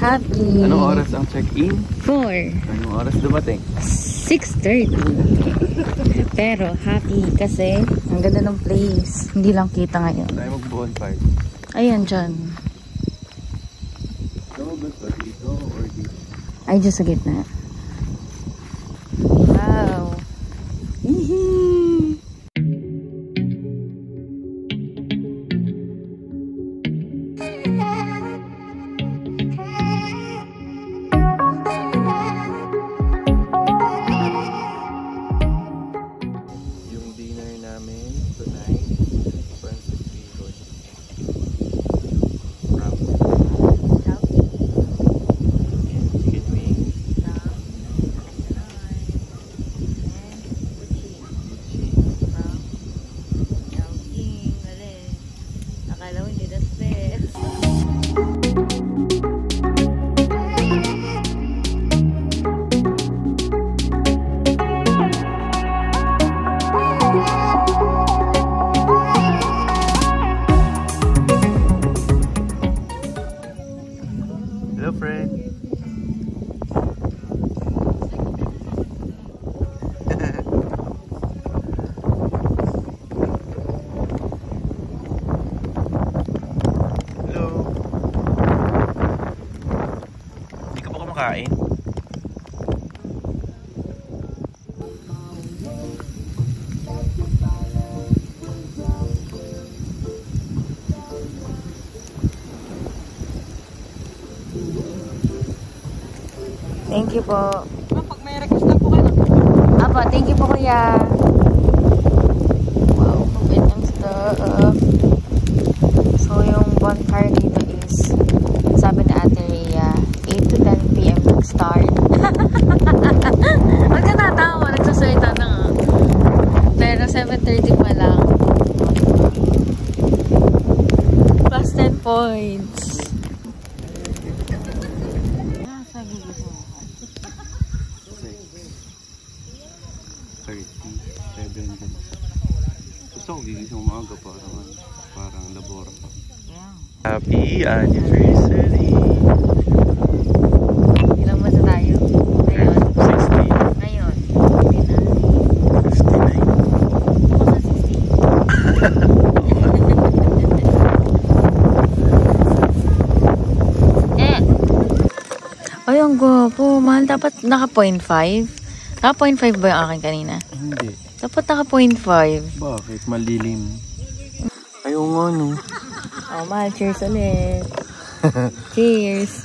happy. Anong oras ang check-in? 4. Anong oras dumating? 6:30. Pero happy kasi ang ganda ng place. Hindi lang kita ngayon. Tayo mag-bonfire. Ayan dyan. So, gusto dito or dito? Ay, dyan sa gitna. Wow. Hihi. Hello, friend. Hello. Hindi ka pa kumakain? Thank you po. Pag may request lang po kayo. Apo, thank you po kuya. Wow, mabait yung stuff. So, yung bonfire dito is, sabi ni Ate Rhea, 8 to 10 PM nag-start. Huwag ka natawa, nagsasalita na nga. Pero 7:30 pa lang. Plus 10 points. Gusto ko gigising umaga parang labor pa. Happy anniversary! Ilang months na tayo? Ngayon? 60. Ngayon? 59. Ay, ang gwapo. Mahal, dapat naka 0.5? Naka 0.5 ba yung akin kanina? Hindi. Dapat naka 0.5. Bakit? Malilim. Ayaw nga, no? Oh, mahal. Cheers ulit. Cheers.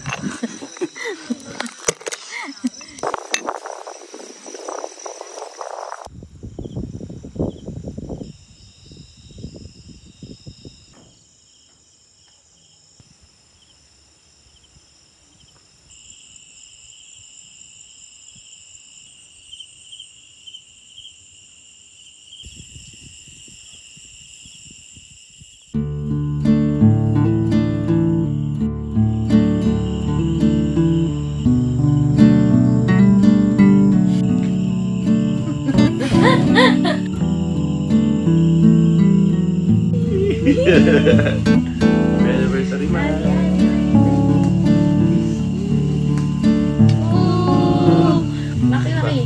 Anniversary man. Laki-laki.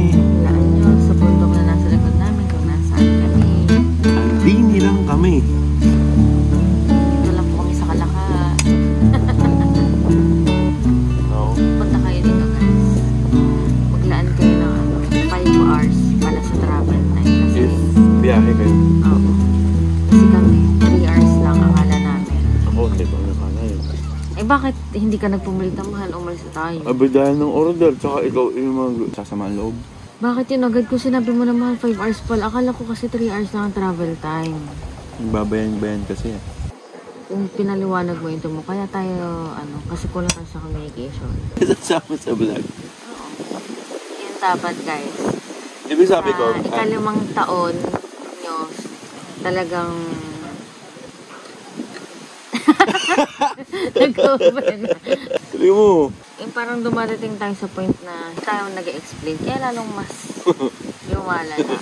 kami. Laan nyo sa bundok na nasa likod namin kung nasaan kami. Dini lang kami. Dito lang po kami sa Kalaka. No. Punta kayo dito guys. Maglaan kayo ng 5 hours para sa travel time. Kasi, If biyahe kayo. oo. Kasi kami, 3 hours lang akala namin. Ako, hindi ko nakala yun. Eh bakit hindi ka nagpumilit ng mahal? Umalis na tayo. Abay dahil ng order, tsaka ikaw yung sasama ang loob. Bakit yun? Agad ko sinabi mo na mahal 5 hours pala. Akala ko kasi 3 hours lang ang travel time. Nagbabayan-bayan kasi. Kung pinaliwanag mo ito mo, kaya tayo, kasi kulang tayo sa communication. Sasama sa vlog. Oo. Yun dapat guys. Ibig sabi ko, Ikalimang taon nyo, talagang nag-open na. tuloy mo. Parang dumarating tayo sa point na tayo nag-explain. Kaya lalong mas lumala na.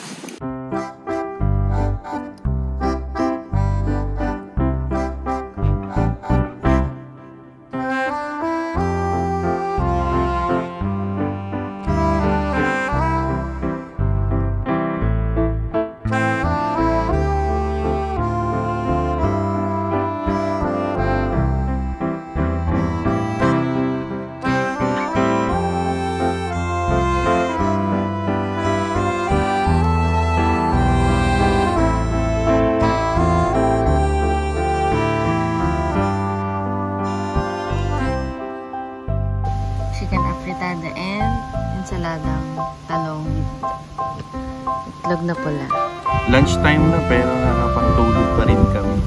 Chicken afritada and ensaladang talong itlog na pula. Lunchtime na pero nakapagtulog pa rin kami.